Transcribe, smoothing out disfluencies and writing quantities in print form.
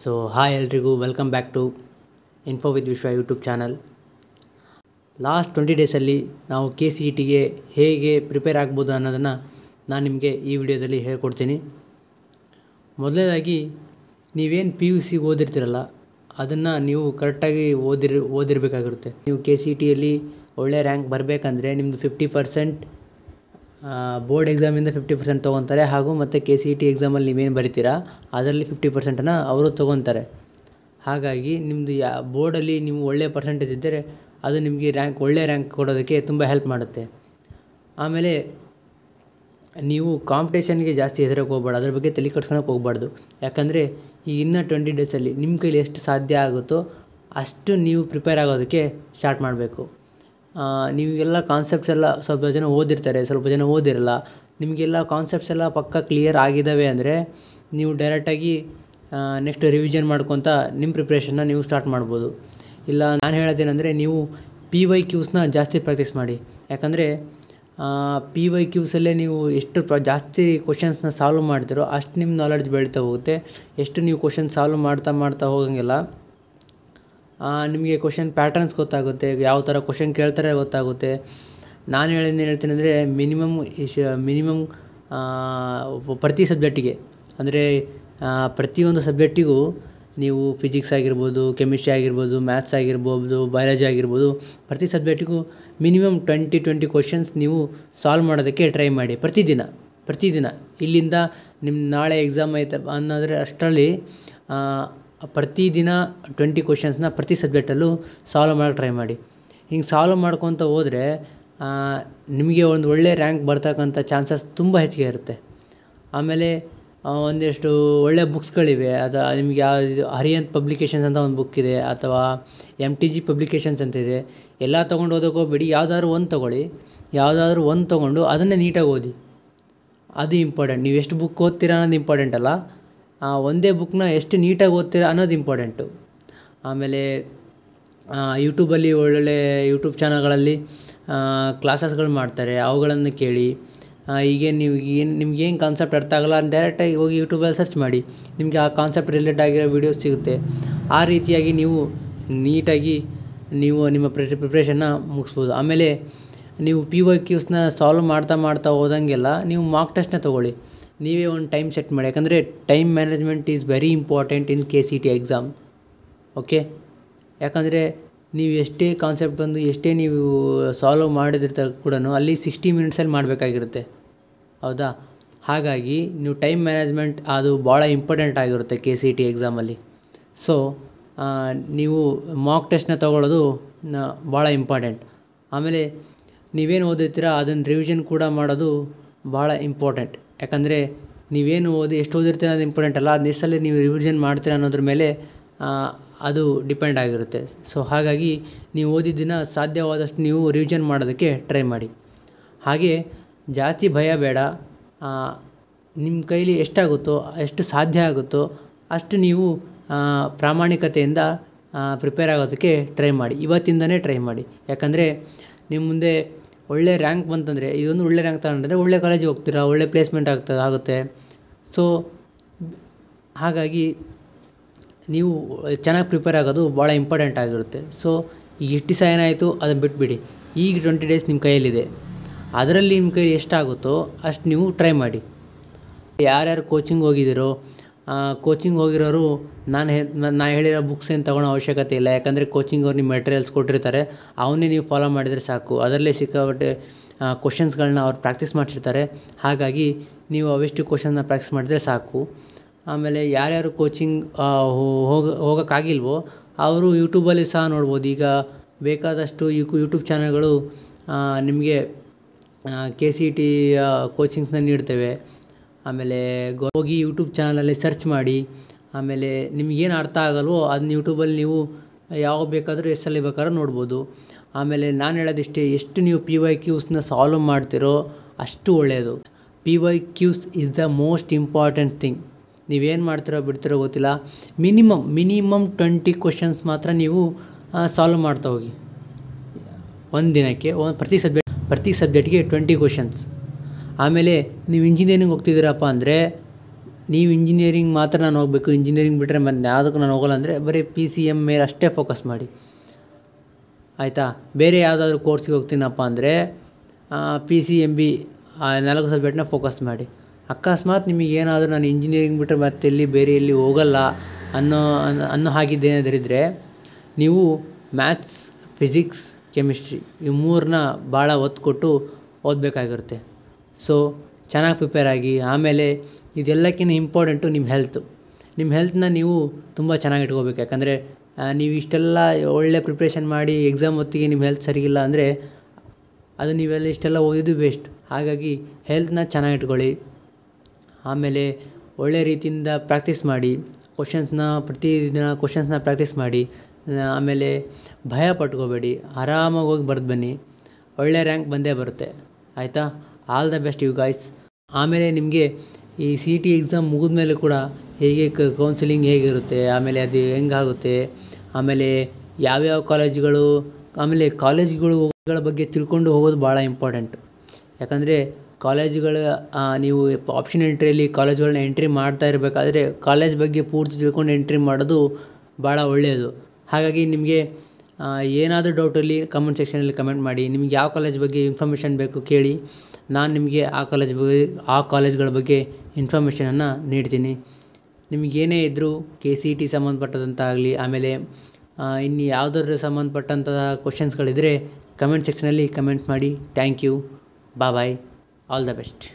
So hi ಎಲ್ರಿಗೂ welcome back to info with Vishwa YouTube channel. Last 20 ಡೇಸಲ್ಲಿ ನಾವು KCETಗೆ ಹೇಗೆ ಪ್ರಿಪೇರ್ ಆಗ್ಬೋದು ಅನ್ನೋದನ್ನು ನಾನು ನಿಮಗೆ ಈ ವಿಡಿಯೋದಲ್ಲಿ ಹೇಳ್ಕೊಡ್ತೀನಿ. ಮೊದಲನೇದಾಗಿ ನೀವೇನು PUC ಓದಿರ್ತೀರಲ್ಲ ಅದನ್ನು ನೀವು ಕರೆಕ್ಟಾಗಿ ಓದಿರಬೇಕಾಗಿರುತ್ತೆ. ನೀವು KCETಯಲ್ಲಿ ಒಳ್ಳೆ ರ್ಯಾಂಕ್ ಬರಬೇಕಂದ್ರೆ ನಿಮ್ಮದು 50% ಬೋರ್ಡ್ ಎಕ್ಸಾಮಿಂದ 50% ತೊಗೊತಾರೆ, ಹಾಗೂ ಮತ್ತು KCET ಎಕ್ಸಾಮಲ್ಲಿ ನೀವೇನು ಬರಿತೀರಾ ಅದರಲ್ಲಿ 50%ನ್ನು ಅವರು ತೊಗೊತಾರೆ. ಹಾಗಾಗಿ ನಿಮ್ಮದು ಬೋರ್ಡಲ್ಲಿ ನೀವು ಒಳ್ಳೆಯ ಪರ್ಸೆಂಟೇಜ್ ಇದ್ದರೆ ಅದು ನಿಮಗೆ ಒಳ್ಳೆಯ ರ್ಯಾಂಕ್ ಕೊಡೋದಕ್ಕೆ ತುಂಬ ಹೆಲ್ಪ್ ಮಾಡುತ್ತೆ. ಆಮೇಲೆ ನೀವು ಕಾಂಪಿಟೇಷನ್ಗೆ ಜಾಸ್ತಿ ಹೆದರಕ್ಕೆ ಹೋಗ್ಬಾರ್ದು, ಅದ್ರ ಬಗ್ಗೆ ತಲೆ ಕೆಡ್ಸ್ಕೊಳಕ್ಕೆ ಹೋಗ್ಬಾರ್ದು. ಯಾಕಂದರೆ ಈ ಇನ್ನೂ 20 ಡೇಸಲ್ಲಿ ನಿಮ್ಮ ಕೈಲಿ ಎಷ್ಟು ಸಾಧ್ಯ ಆಗುತ್ತೋ ಅಷ್ಟು ನೀವು ಪ್ರಿಪೇರ್ ಆಗೋದಕ್ಕೆ ಸ್ಟಾರ್ಟ್ ಮಾಡಬೇಕು. ನೀವೆಲ್ಲ ಕಾನ್ಸೆಪ್ಟ್ಸ್ ಎಲ್ಲ ಸ್ವಲ್ಪ ಜನ ಓದಿರ್ತಾರೆ, ಸ್ವಲ್ಪ ಜನ ಓದಿರಲ್ಲ. ನಿಮಗೆಲ್ಲ ಕಾನ್ಸೆಪ್ಟ್ಸ್ ಎಲ್ಲ ಪಕ್ಕ ಕ್ಲಿಯರ್ ಆಗಿದ್ದಾವೆ ಅಂದರೆ ನೀವು ಡೈರೆಕ್ಟಾಗಿ ನೆಕ್ಸ್ಟ್ ರಿವಿಷನ್ ಮಾಡ್ಕೊತ ನಿಮ್ಮ ಪ್ರಿಪ್ರೇಷನ್ನ ನೀವು ಸ್ಟಾರ್ಟ್ ಮಾಡ್ಬೋದು. ಇಲ್ಲ, ನಾನು ಹೇಳೋದೇನೆಂದರೆ ನೀವು PYQsನ ಜಾಸ್ತಿ ಪ್ರಾಕ್ಟೀಸ್ ಮಾಡಿ. ಯಾಕಂದರೆ PYQಸಲ್ಲೇ ನೀವು ಎಷ್ಟು ಜಾಸ್ತಿ ಕ್ವಶನ್ಸ್ನ ಸಾಲ್ವ್ ಮಾಡ್ತೀರೋ ಅಷ್ಟು ನಿಮ್ಮ ನಾಲೆಡ್ಜ್ ಬೆಳೀತಾ ಹೋಗುತ್ತೆ. ಎಷ್ಟು ನೀವು ಕ್ವಶನ್ ಸಾಲ್ವ್ ಮಾಡ್ತಾ ಹೋಗಂಗಿಲ್ಲ ನಿಮಗೆ ಕ್ವಶನ್ ಪ್ಯಾಟರ್ನ್ಸ್ ಗೊತ್ತಾಗುತ್ತೆ, ಯಾವ ಥರ ಕ್ವಶನ್ ಕೇಳ್ತಾರೆ ಗೊತ್ತಾಗುತ್ತೆ. ನಾನು ಹೇಳ್ತೀನಿ ಅಂದರೆ ಮಿನಿಮಮ್ ಪ್ರತಿ ಸಬ್ಜೆಕ್ಟಿಗೆ, ಅಂದರೆ ಪ್ರತಿಯೊಂದು ಸಬ್ಜೆಕ್ಟಿಗೂ ನೀವು ಫಿಸಿಕ್ಸ್ ಆಗಿರ್ಬೋದು, ಕೆಮಿಸ್ಟ್ರಿ ಆಗಿರ್ಬೋದು, ಮ್ಯಾಥ್ಸ್ ಆಗಿರ್ಬೋದು, ಬಯಾಲಜಿ ಆಗಿರ್ಬೋದು, ಪ್ರತಿ ಸಬ್ಜೆಕ್ಟಿಗೂ ಮಿನಿಮಮ್ 20 ಕ್ವಶನ್ಸ್ ನೀವು ಸಾಲ್ವ್ ಮಾಡೋದಕ್ಕೆ ಟ್ರೈ ಮಾಡಿ ಪ್ರತಿದಿನ. ಇಲ್ಲಿಂದ ನಿಮ್ಮ ನಾಳೆ ಎಕ್ಸಾಮ್ ಐತೆ ಅನ್ನೋದ್ರೆ ಅಷ್ಟರಲ್ಲಿ ಪ್ರತಿದಿನ 20 ಕ್ವಶನ್ಸ್ನ ಪ್ರತಿ ಸಬ್ಜೆಕ್ಟಲ್ಲೂ ಸಾಲ್ವ್ ಮಾಡೋಕ್ಕೆ ಟ್ರೈ ಮಾಡಿ. ಹಿಂಗೆ ಸಾಲ್ವ್ ಮಾಡ್ಕೊತ ಹೋದರೆ ನಿಮಗೆ ಒಂದು ಒಳ್ಳೆಯ ರ್ಯಾಂಕ್ ಬರ್ತಕ್ಕಂಥ ಚಾನ್ಸಸ್ ತುಂಬ ಹೆಚ್ಚಿಗೆ ಇರುತ್ತೆ. ಆಮೇಲೆ ಒಂದಷ್ಟು ಒಳ್ಳೆಯ ಬುಕ್ಸ್ಗಳಿವೆ. ಅದು ನಿಮಗೆ ಯಾವುದು ಹರಿಯಂತ್ ಪಬ್ಲಿಕೇಶನ್ಸ್ ಅಂತ ಒಂದು ಬುಕ್ ಇದೆ, ಅಥವಾ MTG ಪಬ್ಲಿಕೇಶನ್ಸ್ ಅಂತ ಇದೆ. ಎಲ್ಲ ತೊಗೊಂಡು ಓದೋಕೆ ಹೋಗ್ಬೇಡಿ, ಯಾವುದಾದ್ರೂ ಒಂದು ತೊಗೊಂಡು ಅದನ್ನೇ ನೀಟಾಗಿ ಓದಿ. ಅದು ಇಂಪಾರ್ಟೆಂಟ್. ನೀವು ಎಷ್ಟು ಬುಕ್ ಓದ್ತೀರಾ ಅನ್ನೋದು ಇಂಪಾರ್ಟೆಂಟ್ ಅಲ್ಲ, ಒಂದೇ ಬುಕ್ನ ಎಷ್ಟು ನೀಟಾಗಿ ಓದ್ತೀರಾ ಅನ್ನೋದು ಇಂಪಾರ್ಟೆಂಟು. ಆಮೇಲೆ ಯೂಟ್ಯೂಬಲ್ಲಿ ಒಳ್ಳೊಳ್ಳೆ ಯೂಟ್ಯೂಬ್ ಚಾನಲ್ಗಳಲ್ಲಿ ಕ್ಲಾಸಸ್ಗಳು ಮಾಡ್ತಾರೆ, ಅವುಗಳನ್ನು ಕೇಳಿ. ನಿಮ್ಗೇನು ಕಾನ್ಸೆಪ್ಟ್ ಅರ್ಥ ಆಗಲ್ಲ ಡೈರೆಕ್ಟಾಗಿ ಹೋಗಿ ಯೂಟ್ಯೂಬಲ್ಲಿ ಸರ್ಚ್ ಮಾಡಿ, ನಿಮಗೆ ಆ ಕಾನ್ಸೆಪ್ಟ್ ರಿಲೇಟೆಡ್ ಆಗಿರೋ ವೀಡಿಯೋಸ್ ಸಿಗುತ್ತೆ. ಆ ರೀತಿಯಾಗಿ ನೀವು ನೀಟಾಗಿ ನಿಮ್ಮ ಪ್ರಿಪ್ರೇಷನ್ನ ಮುಗಿಸ್ಬೋದು. ಆಮೇಲೆ ನೀವು PYQsನ ಸಾಲ್ವ್ ಮಾಡ್ತಾ ಹೋದಂಗೆಲ್ಲ ನೀವು ಮಾರ್ಕ್ ಟೆಸ್ಟ್ನ ತೊಗೊಳ್ಳಿ. ನೀವೇ ಒಂದು ಟೈಮ್ ಸೆಟ್ ಮಾಡಿ, ಯಾಕಂದರೆ time management is very important in KCET exam. Okay, ಯಾಕಂದರೆ ನೀವು ಎಷ್ಟೇ ಕಾನ್ಸೆಪ್ಟ್ ಬಂದು ಎಷ್ಟೇ ನೀವು ಸಾಲ್ವ್ ಮಾಡಿದ್ರೆ ಕೂಡ ಅಲ್ಲಿ 60 ಮಿನಿಟ್ಸಲ್ಲಿ ಮಾಡಬೇಕಾಗಿರುತ್ತೆ, ಹೌದಾ? ಹಾಗಾಗಿ ನೀವು ಟೈಮ್ ಮ್ಯಾನೇಜ್ಮೆಂಟ್ ಅದು ಭಾಳ ಇಂಪಾರ್ಟೆಂಟ್ ಆಗಿರುತ್ತೆ KCET ಎಕ್ಸಾಮಲ್ಲಿ. ಸೊ ನೀವು ಮಾಕ್ ಟೆಸ್ಟ್ನ ತೊಗೊಳ್ಳೋದು ಭಾಳ ಇಂಪಾರ್ಟೆಂಟ್. ಆಮೇಲೆ ನೀವೇನು ಓದಿರ್ತೀರ ಅದನ್ನು ರಿವಿಷನ್ ಕೂಡ ಮಾಡೋದು ಭಾಳ ಇಂಪಾರ್ಟೆಂಟ್. ಯಾಕಂದರೆ ನೀವೇನು ಎಷ್ಟು ಓದಿರ್ತೀರ ಅನ್ನೋದು ಇಂಪಾರ್ಟೆಂಟ್ ಅಲ್ಲ, ಅದು ಎಷ್ಟಲ್ಲಿ ನೀವು ರಿವಿಷನ್ ಮಾಡ್ತೀರ ಅನ್ನೋದ್ರ ಮೇಲೆ ಅದು ಡಿಪೆಂಡ್ ಆಗಿರುತ್ತೆ. ಸೊ ಹಾಗಾಗಿ ನೀವು ಓದಿದ್ದನ್ನ ಸಾಧ್ಯವಾದಷ್ಟು ನೀವು ರಿವಿಷನ್ ಮಾಡೋದಕ್ಕೆ ಟ್ರೈ ಮಾಡಿ. ಹಾಗೆ ಜಾಸ್ತಿ ಭಯ ಬೇಡ. ನಿಮ್ಮ ಕೈಲಿ ಎಷ್ಟಾಗುತ್ತೋ ಎಷ್ಟು ಸಾಧ್ಯ ಆಗುತ್ತೋ ಅಷ್ಟು ನೀವು ಪ್ರಾಮಾಣಿಕತೆಯಿಂದ ಪ್ರಿಪೇರ್ ಆಗೋದಕ್ಕೆ ಟ್ರೈ ಮಾಡಿ. ಇವತ್ತಿಂದನೇ ಟ್ರೈ ಮಾಡಿ. ಯಾಕಂದರೆ ನಿಮ್ಮ ಮುಂದೆ ಒಳ್ಳೆ ರ್ಯಾಂಕ್ ಬಂತಂದರೆ, ಇದೊಂದು ಒಳ್ಳೆ ರ್ಯಾಂಕ್ ತಗೊಂಡ್ರೆ ಒಳ್ಳೆ ಕಾಲೇಜಿಗೆ ಹೋಗ್ತೀರಾ, ಒಳ್ಳೆ ಪ್ಲೇಸ್ಮೆಂಟ್ ಆಗುತ್ತೆ. ಸೊ ಹಾಗಾಗಿ ನೀವು ಚೆನ್ನಾಗಿ ಪ್ರಿಪೇರ್ ಆಗೋದು ಭಾಳ ಇಂಪಾರ್ಟೆಂಟ್ ಆಗಿರುತ್ತೆ. ಸೊ ಈಗ ಇಷ್ಟು ದಿವಸ ಏನಾಯಿತು ಅದನ್ನು ಬಿಟ್ಬಿಡಿ. ಈಗ 20 ಡೇಸ್ ನಿಮ್ಮ ಕೈಯಲ್ಲಿದೆ, ಅದರಲ್ಲಿ ನಿಮ್ಮ ಕೈ ಎಷ್ಟಾಗುತ್ತೋ ಅಷ್ಟು ನೀವು ಟ್ರೈ ಮಾಡಿ. ಯಾರ್ಯಾರು ಕೋಚಿಂಗ್ ಹೋಗಿದ್ದೀರೋ, ಕೋಚಿಂಗ್ ಹೋಗಿರೋರು ನಾನು ಹೇಳಿರೋ ಬುಕ್ಸ್ ಏನು ತೊಗೊಳ್ಳೋ ಅವಶ್ಯಕತೆ ಇಲ್ಲ. ಯಾಕಂದರೆ ಕೋಚಿಂಗ್ ಅವ್ರು ನಿಮ್ಮ ಮೆಟೀರಿಯಲ್ಸ್ ಕೊಟ್ಟಿರ್ತಾರೆ, ಅವನ್ನೇ ನೀವು ಫಾಲೋ ಮಾಡಿದರೆ ಸಾಕು. ಅದರಲ್ಲೇ ಸಿಕ್ಕಾಪಟ್ಟೆ ಕ್ವಶನ್ಸ್ಗಳನ್ನ ಅವ್ರು ಪ್ರಾಕ್ಟೀಸ್ ಮಾಡಿರ್ತಾರೆ. ಹಾಗಾಗಿ ನೀವು ಅವೆಷ್ಟು ಕ್ವಶನ್ನ ಪ್ರಾಕ್ಟೀಸ್ ಮಾಡಿದರೆ ಸಾಕು. ಆಮೇಲೆ ಯಾರ್ಯಾರು ಕೋಚಿಂಗ್ ಹೋಗೋಕ್ಕಾಗಿಲ್ವೋ ಅವರು ಯೂಟ್ಯೂಬಲ್ಲಿ ಸಹ ನೋಡ್ಬೋದು. ಈಗ ಬೇಕಾದಷ್ಟು ಯೂಟ್ಯೂಬ್ ಚಾನಲ್ಗಳು ನಿಮಗೆ KCET ಕೋಚಿಂಗ್ಸ್ನ ನೀಡ್ತೇವೆ. ಆಮೇಲೆ ಹೋಗಿ ಯೂಟ್ಯೂಬ್ ಚಾನಲಲ್ಲಿ ಸರ್ಚ್ ಮಾಡಿ. ಆಮೇಲೆ ನಿಮಗೇನು ಅರ್ಥ ಆಗಲ್ವೋ ಅದನ್ನ ಯೂಟ್ಯೂಬಲ್ಲಿ ನೀವು ಯಾವ ಬೇಕಾದರೂ ಎಷ್ಟಲ್ಲಿ ಬೇಕಾದ್ರೂ ನೋಡ್ಬೋದು. ಆಮೇಲೆ ನಾನು ಹೇಳೋದಿಷ್ಟೇ, ಎಷ್ಟು ನೀವು PYQsನ ಸಾಲ್ವ್ ಮಾಡ್ತೀರೋ ಅಷ್ಟು ಒಳ್ಳೆಯದು. PYQs is the most important thing. ನೀವೇನು ಮಾಡ್ತಿರೋ ಬಿಡ್ತಿರೋ ಗೊತ್ತಿಲ್ಲ, ಮಿನಿಮಮ್ 20 ಕ್ವಶನ್ಸ್ ಮಾತ್ರ ನೀವು ಸಾಲ್ವ್ ಮಾಡ್ತಾ ಹೋಗಿ ಒಂದು ದಿನಕ್ಕೆ. ಪ್ರತಿ ಸಬ್ಜೆಕ್ಟ್ಗೆ 20 ಕ್ವಶನ್ಸ್. ಆಮೇಲೆ ನೀವು ಇಂಜಿನಿಯರಿಂಗ್ ಹೋಗ್ತಿದ್ದೀರಪ್ಪ ಅಂದರೆ ನೀವು ಇಂಜಿನಿಯರಿಂಗ್ ಮಾತ್ರ ನಾನು ಹೋಗಬೇಕು, ಇಂಜಿನಿಯರಿಂಗ್ ಬಿಟ್ಟರೆ ಮತ್ತೆ ಯಾವುದಕ್ಕೂ ನಾನು ಹೋಗಲ್ಲ ಅಂದರೆ ಬರೀ PCM ಮೇಲೆ ಅಷ್ಟೇ ಫೋಕಸ್ ಮಾಡಿ, ಆಯಿತಾ. ಬೇರೆ ಯಾವುದಾದ್ರೂ ಕೋರ್ಸಿಗೆ ಹೋಗ್ತೀನಪ್ಪ ಅಂದರೆ PCMB 4 ಸಬ್ಜೆಕ್ಟ್ನ ಫೋಕಸ್ ಮಾಡಿ. ಅಕಸ್ಮಾತ್ ನಿಮಗೆ ಏನಾದರೂ ನಾನು ಇಂಜಿನಿಯರಿಂಗ್ ಬಿಟ್ಟರೆ ಮತ್ತೆ ಎಲ್ಲಿ ಬೇರೆ ಎಲ್ಲಿ ಹೋಗಲ್ಲ ಅನ್ನೋ ಹಾಗಿದ್ದೇನಾದರಿದ್ದರೆ ನೀವು ಮ್ಯಾಥ್ಸ್, ಫಿಸಿಕ್ಸ್, ಕೆಮಿಸ್ಟ್ರಿ ಈ ಮೂರನ್ನ ಭಾಳ ಒತ್ತು ಕೊಟ್ಟು ಓದಬೇಕಾಗಿರುತ್ತೆ. ಸೊ ಚೆನ್ನಾಗಿ ಪ್ರಿಪೇರ್ ಆಗಿ. ಆಮೇಲೆ ಇದೆಲ್ಲಕ್ಕಿಂತ ಇಂಪಾರ್ಟೆಂಟು ನಿಮ್ಮ ಹೆಲ್ತನ್ನ ನೀವು ತುಂಬ ಚೆನ್ನಾಗಿ ಇಟ್ಕೋಬೇಕು. ಯಾಕಂದರೆ ನೀವು ಇಷ್ಟೆಲ್ಲ ಒಳ್ಳೆ ಪ್ರಿಪ್ರೇಷನ್ ಮಾಡಿ ಎಕ್ಸಾಮ್ ಹೊತ್ತಿಗೆ ನಿಮ್ಮ ಹೆಲ್ತ್ ಸರಿಗಿಲ್ಲ ಅಂದರೆ ಅದು ನೀವೆಲ್ಲ ಇಷ್ಟೆಲ್ಲ ಓದಿದ್ದು ವೇಸ್ಟ್. ಹಾಗಾಗಿ ಹೆಲ್ತನ್ನ ಚೆನ್ನಾಗಿ ಇಟ್ಕೊಳ್ಳಿ. ಆಮೇಲೆ ಒಳ್ಳೆ ರೀತಿಯಿಂದ ಪ್ರಾಕ್ಟೀಸ್ ಮಾಡಿ, ಪ್ರತಿದಿನ ಕ್ವಶನ್ಸ್ನ ಪ್ರಾಕ್ಟೀಸ್ ಮಾಡಿ. ಆಮೇಲೆ ಭಯ ಪಟ್ಕೋಬೇಡಿ, ಆರಾಮಾಗಿ ಹೋಗಿ ಬರೆದು ಬನ್ನಿ, ಒಳ್ಳೆ ರ್ಯಾಂಕ್ ಬಂದೇ ಬರುತ್ತೆ, ಆಯಿತಾ. All the best you guys. ಆಮೇಲೆ ನಿಮಗೆ ಈ CET ಎಕ್ಸಾಮ್ ಮುಗಿದ ಮೇಲೆ ಕೂಡ ಹೇಗೆ ಕೌನ್ಸಿಲಿಂಗ್ ಹೇಗಿರುತ್ತೆ, ಆಮೇಲೆ ಅದು ಹೆಂಗಾಗುತ್ತೆ, ಆಮೇಲೆ ಯಾವ್ಯಾವ ಕಾಲೇಜುಗಳ ಬಗ್ಗೆ ತಿಳ್ಕೊಂಡು ಹೋಗೋದು ಭಾಳ ಇಂಪಾರ್ಟೆಂಟು. ಯಾಕಂದರೆ ನೀವು ಆಪ್ಷನ್ ಎಂಟ್ರಿಯಲ್ಲಿ ಕಾಲೇಜುಗಳನ್ನ ಎಂಟ್ರಿ ಮಾಡ್ತಾ ಇರಬೇಕಾದ್ರೆ ಕಾಲೇಜ್ ಬಗ್ಗೆ ಪೂರ್ತಿ ತಿಳ್ಕೊಂಡು ಎಂಟ್ರಿ ಮಾಡೋದು ಭಾಳ ಒಳ್ಳೆಯದು. ಹಾಗಾಗಿ ನಿಮಗೆ ಏನಾದರೂ ಡೌಟಲ್ಲಿ ಕಮೆಂಟ್ ಸೆಕ್ಷನಲ್ಲಿ ಕಮೆಂಟ್ ಮಾಡಿ. ನಿಮ್ಗೆ ಯಾವ ಕಾಲೇಜ್ ಬಗ್ಗೆ ಇನ್ಫಾರ್ಮೇಷನ್ ಬೇಕು ಕೇಳಿ, ನಾನು ನಿಮಗೆ ಆ ಕಾಲೇಜ್ಗಳ ಬಗ್ಗೆ ಇನ್ಫಾರ್ಮೇಷನನ್ನು ನೀಡ್ತೀನಿ. ನಿಮಗೇನೇ ಇದ್ದರೂ CET ಸಂಬಂಧಪಟ್ಟಂತಾಗಲಿ, ಆಮೇಲೆ ಇನ್ನು ಯಾವುದಾದ್ರೂ ಸಂಬಂಧಪಟ್ಟಂತಹ ಕ್ವಶನ್ಸ್ಗಳಿದ್ದರೆ ಕಮೆಂಟ್ ಸೆಕ್ಷನಲ್ಲಿ ಕಮೆಂಟ್ ಮಾಡಿ. Thank you, bye, all the best.